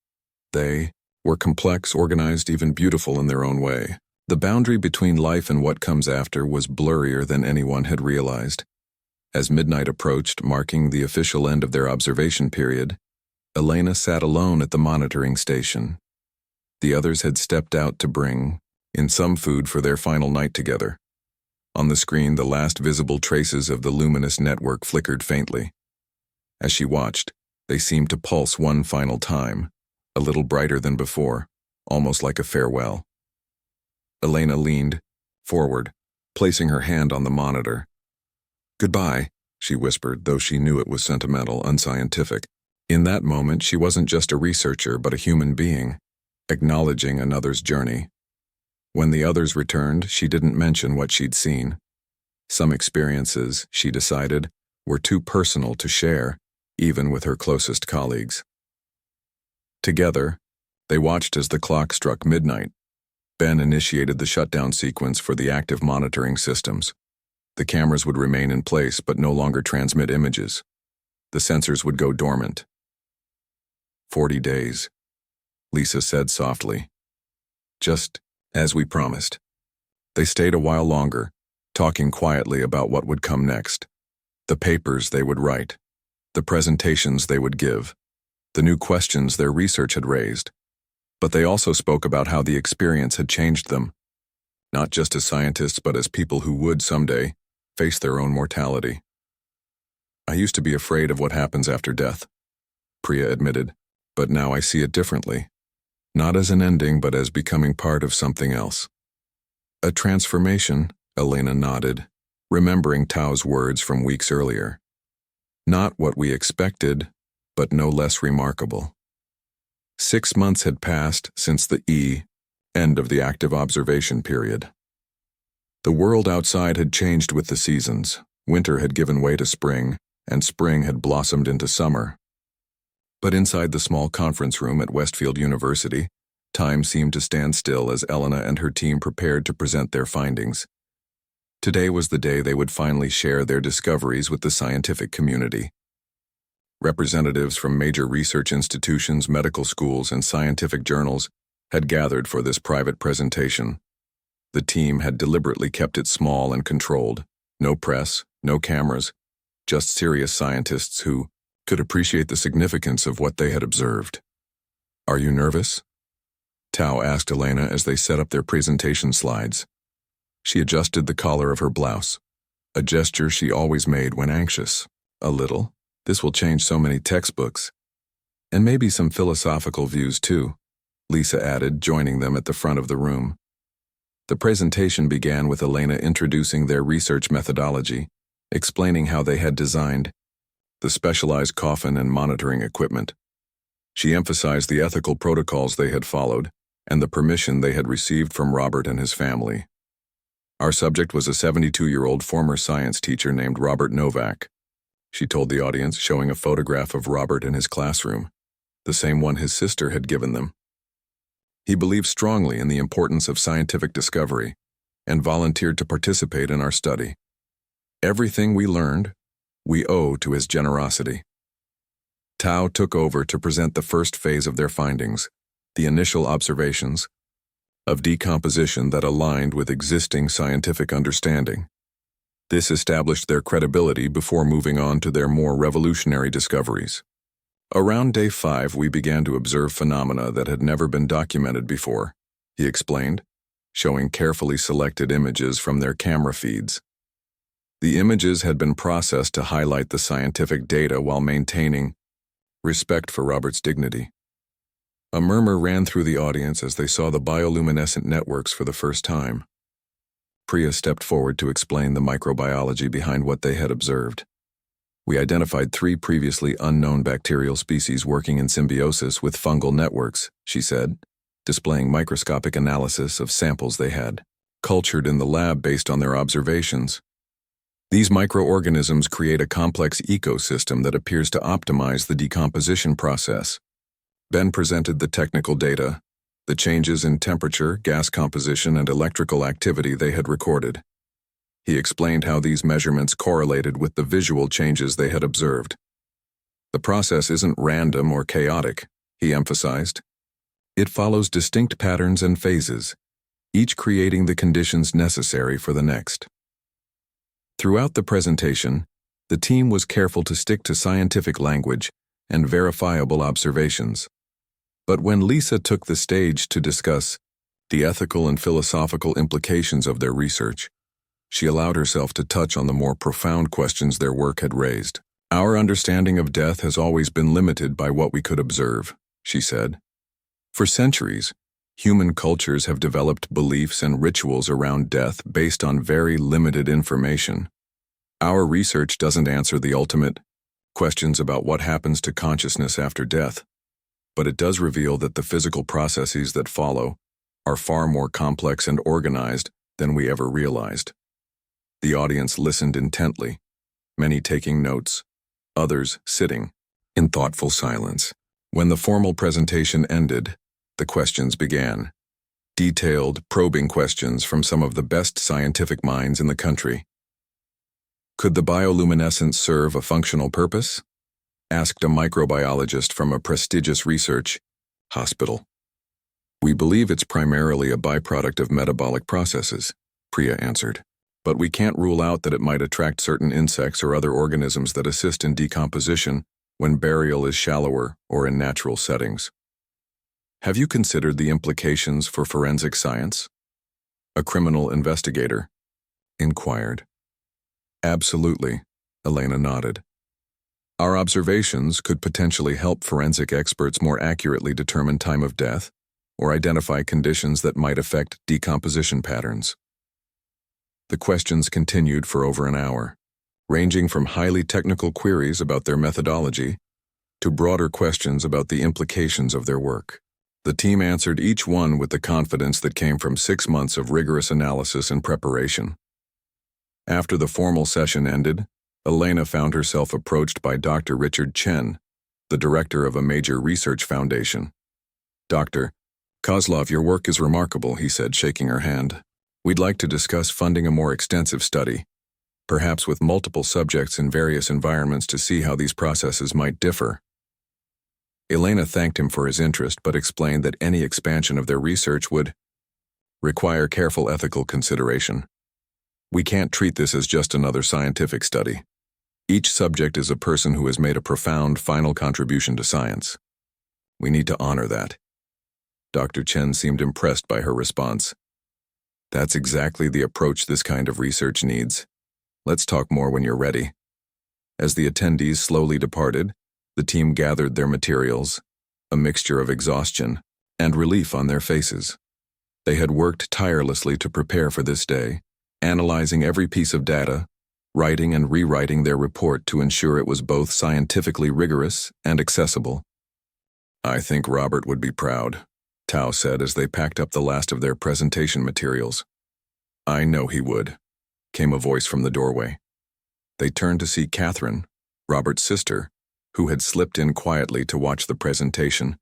They were complex, organized, even beautiful in their own way. The boundary between life and what comes after was blurrier than anyone had realized. As midnight approached, marking the official end of their observation period, Elena sat alone at the monitoring station. The others had stepped out to bring in some food for their final night together. On the screen, the last visible traces of the luminous network flickered faintly. As she watched, they seemed to pulse one final time, a little brighter than before, almost like a farewell. Elena leaned forward, placing her hand on the monitor. "Goodbye," she whispered, though she knew it was sentimental, unscientific. In that moment, she wasn't just a researcher, but a human being, acknowledging another's journey. When the others returned, she didn't mention what she'd seen. Some experiences, she decided, were too personal to share, even with her closest colleagues. Together, they watched as the clock struck midnight. Ben initiated the shutdown sequence for the active monitoring systems. The cameras would remain in place but no longer transmit images. The sensors would go dormant. 40 days, Lisa said softly. Just as we promised. They stayed a while longer, talking quietly about what would come next. The papers they would write, the presentations they would give, the new questions their research had raised. But they also spoke about how the experience had changed them, not just as scientists but as people who would someday face their own mortality. I used to be afraid of what happens after death, Priya admitted, but now I see it differently. Not as an ending, but as becoming part of something else. A transformation, Elena nodded, remembering Tao's words from weeks earlier. Not what we expected, but no less remarkable. 6 months had passed since the end of the active observation period. The world outside had changed with the seasons. Winter had given way to spring, and spring had blossomed into summer. But inside the small conference room at Westfield University, time seemed to stand still as Elena and her team prepared to present their findings. Today was the day they would finally share their discoveries with the scientific community. Representatives from major research institutions, medical schools, and scientific journals had gathered for this private presentation. The team had deliberately kept it small and controlled. No press, no cameras, just serious scientists who could appreciate the significance of what they had observed. "Are you nervous?" Tao asked Elena as they set up their presentation slides. She adjusted the collar of her blouse, a gesture she always made when anxious. "A little. This will change so many textbooks. And maybe some philosophical views too," Lisa added, joining them at the front of the room. The presentation began with Elena introducing their research methodology, explaining how they had designed the specialized coffin and monitoring equipment. She emphasized the ethical protocols they had followed and the permission they had received from Robert and his family. "Our subject was a 72-year-old former science teacher named Robert Novak," she told the audience, showing a photograph of Robert in his classroom, the same one his sister had given them. "He believed strongly in the importance of scientific discovery and volunteered to participate in our study. Everything we learned, we owe to his generosity." Tao took over to present the first phase of their findings, the initial observations of decomposition that aligned with existing scientific understanding. This established their credibility before moving on to their more revolutionary discoveries. "Around day 5, we began to observe phenomena that had never been documented before," he explained, showing carefully selected images from their camera feeds. The images had been processed to highlight the scientific data while maintaining respect for Robert's dignity. A murmur ran through the audience as they saw the bioluminescent networks for the first time. Priya stepped forward to explain the microbiology behind what they had observed. "We identified 3 previously unknown bacterial species working in symbiosis with fungal networks," she said, displaying microscopic analysis of samples they had cultured in the lab based on their observations. "These microorganisms create a complex ecosystem that appears to optimize the decomposition process." Ben presented the technical data, the changes in temperature, gas composition, and electrical activity they had recorded. He explained how these measurements correlated with the visual changes they had observed. "The process isn't random or chaotic," he emphasized. "It follows distinct patterns and phases, each creating the conditions necessary for the next." Throughout the presentation, the team was careful to stick to scientific language and verifiable observations. But when Lisa took the stage to discuss the ethical and philosophical implications of their research, she allowed herself to touch on the more profound questions their work had raised. "Our understanding of death has always been limited by what we could observe," she said. "For centuries, human cultures have developed beliefs and rituals around death based on very limited information. Our research doesn't answer the ultimate questions about what happens to consciousness after death, but it does reveal that the physical processes that follow are far more complex and organized than we ever realized." The audience listened intently, many taking notes, others sitting in thoughtful silence. When the formal presentation ended, the questions began. Detailed, probing questions from some of the best scientific minds in the country. Could the bioluminescence serve a functional purpose? Asked a microbiologist from a prestigious research hospital. We believe it's primarily a byproduct of metabolic processes, Priya answered. But we can't rule out that it might attract certain insects or other organisms that assist in decomposition when burial is shallower or in natural settings. Have you considered the implications for forensic science? A criminal investigator inquired. Absolutely, Elena nodded. Our observations could potentially help forensic experts more accurately determine time of death or identify conditions that might affect decomposition patterns. The questions continued for over an hour, ranging from highly technical queries about their methodology to broader questions about the implications of their work. The team answered each one with the confidence that came from 6 months of rigorous analysis and preparation. After the formal session ended, Elena found herself approached by Dr. Richard Chen, the director of a major research foundation. Dr. Kozlov, your work is remarkable, he said, shaking her hand. We'd like to discuss funding a more extensive study, perhaps with multiple subjects in various environments to see how these processes might differ. Elena thanked him for his interest but explained that any expansion of their research would require careful ethical consideration. We can't treat this as just another scientific study. Each subject is a person who has made a profound final contribution to science. We need to honor that. Dr. Chen seemed impressed by her response. That's exactly the approach this kind of research needs. Let's talk more when you're ready. As the attendees slowly departed, the team gathered their materials, a mixture of exhaustion and relief on their faces. They had worked tirelessly to prepare for this day, analyzing every piece of data, writing and rewriting their report to ensure it was both scientifically rigorous and accessible. I think Robert would be proud, Tao said as they packed up the last of their presentation materials. I know he would, came a voice from the doorway. They turned to see Catherine, Robert's sister, who had slipped in quietly to watch the presentation.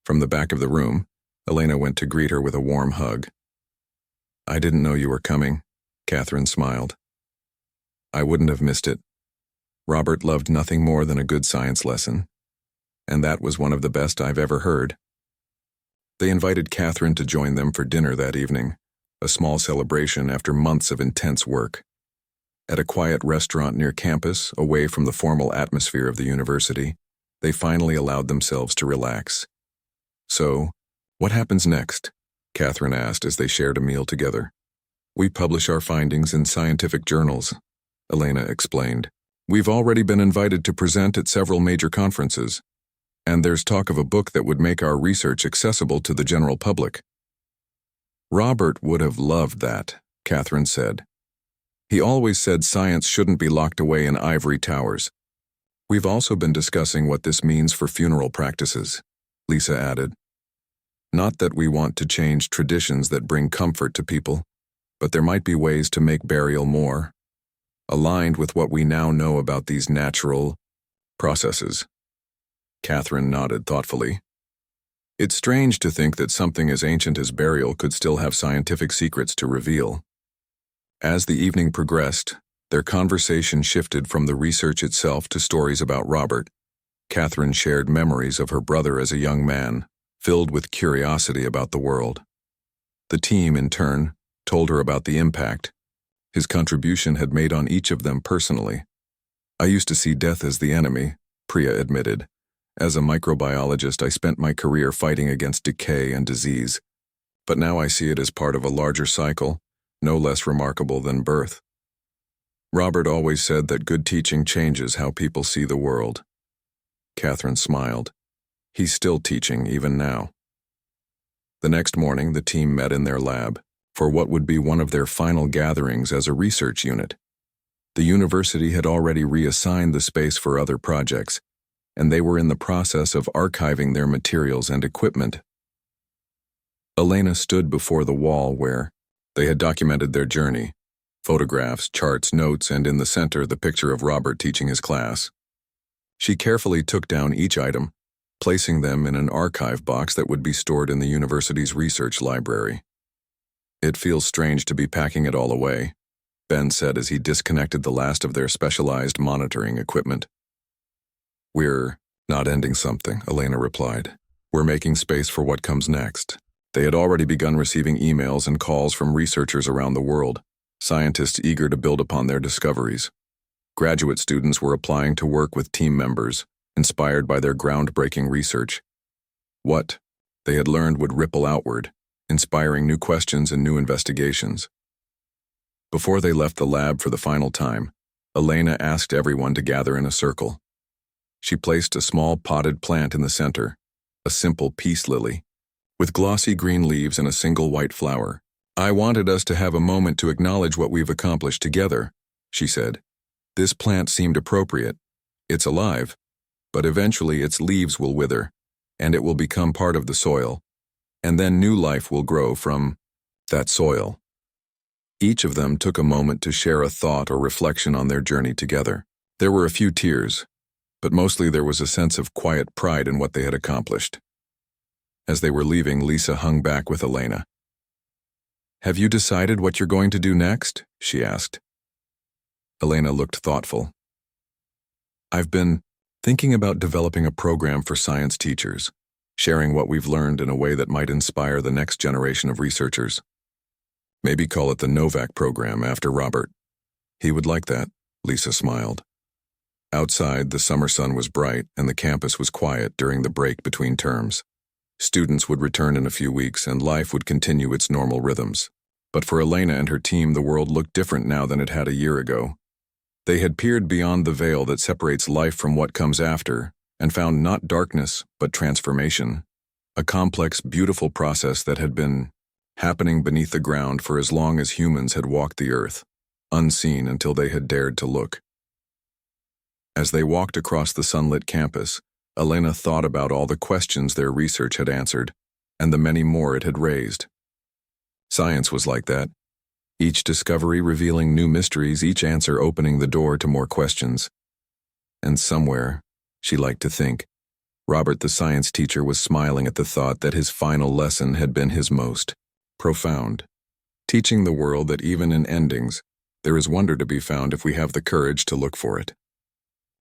From the back of the room, Elena went to greet her with a warm hug. I didn't know you were coming, Catherine smiled. I wouldn't have missed it. Robert loved nothing more than a good science lesson, and that was one of the best I've ever heard. They invited Catherine to join them for dinner that evening, a small celebration after months of intense work. At a quiet restaurant near campus, away from the formal atmosphere of the university, they finally allowed themselves to relax. So, what happens next? Catherine asked as they shared a meal together. We publish our findings in scientific journals, Elena explained. We've already been invited to present at several major conferences, and there's talk of a book that would make our research accessible to the general public. Robert would have loved that, Catherine said. He always said science shouldn't be locked away in ivory towers. We've also been discussing what this means for funeral practices, Lisa added. Not that we want to change traditions that bring comfort to people, but there might be ways to make burial more aligned with what we now know about these natural processes. Catherine nodded thoughtfully. It's strange to think that something as ancient as burial could still have scientific secrets to reveal. As the evening progressed, their conversation shifted from the research itself to stories about Robert. Catherine shared memories of her brother as a young man, filled with curiosity about the world. The team, in turn, told her about the impact his contribution had made on each of them personally. I used to see death as the enemy, Priya admitted. As a microbiologist, I spent my career fighting against decay and disease, but now I see it as part of a larger cycle, no less remarkable than birth. Robert always said that good teaching changes how people see the world. Catherine smiled. He's still teaching even now. The next morning, the team met in their lab for what would be one of their final gatherings as a research unit. The university had already reassigned the space for other projects, and they were in the process of archiving their materials and equipment. Elena stood before the wall where they had documented their journey, photographs, charts, notes, and in the center the picture of Robert teaching his class. She carefully took down each item, placing them in an archive box that would be stored in the university's research library. It feels strange to be packing it all away, Ben said as he disconnected the last of their specialized monitoring equipment. We're not ending something, Elena replied. We're making space for what comes next. They had already begun receiving emails and calls from researchers around the world, scientists eager to build upon their discoveries. Graduate students were applying to work with team members, inspired by their groundbreaking research. What they had learned would ripple outward, inspiring new questions and new investigations. Before they left the lab for the final time, Elena asked everyone to gather in a circle. She placed a small potted plant in the center, a simple peace lily, with glossy green leaves and a single white flower. I wanted us to have a moment to acknowledge what we've accomplished together, she said. This plant seemed appropriate. It's alive, but eventually its leaves will wither, and it will become part of the soil, and then new life will grow from that soil. Each of them took a moment to share a thought or reflection on their journey together. There were a few tears, but mostly there was a sense of quiet pride in what they had accomplished. As they were leaving, Lisa hung back with Elena. Have you decided what you're going to do next? She asked. Elena looked thoughtful. I've been thinking about developing a program for science teachers, sharing what we've learned in a way that might inspire the next generation of researchers. Maybe call it the Novak program after Robert. He would like that, Lisa smiled. Outside, the summer sun was bright and the campus was quiet during the break between terms. Students would return in a few weeks and life would continue its normal rhythms. But for Elena and her team, the world looked different now than it had a year ago. They had peered beyond the veil that separates life from what comes after and found not darkness, but transformation. A complex, beautiful process that had been happening beneath the ground for as long as humans had walked the earth, unseen until they had dared to look. As they walked across the sunlit campus, Elena thought about all the questions their research had answered, and the many more it had raised. Science was like that. Each discovery revealing new mysteries, each answer opening the door to more questions. And somewhere, she liked to think, Robert the science teacher was smiling at the thought that his final lesson had been his most profound, teaching the world that even in endings, there is wonder to be found if we have the courage to look for it.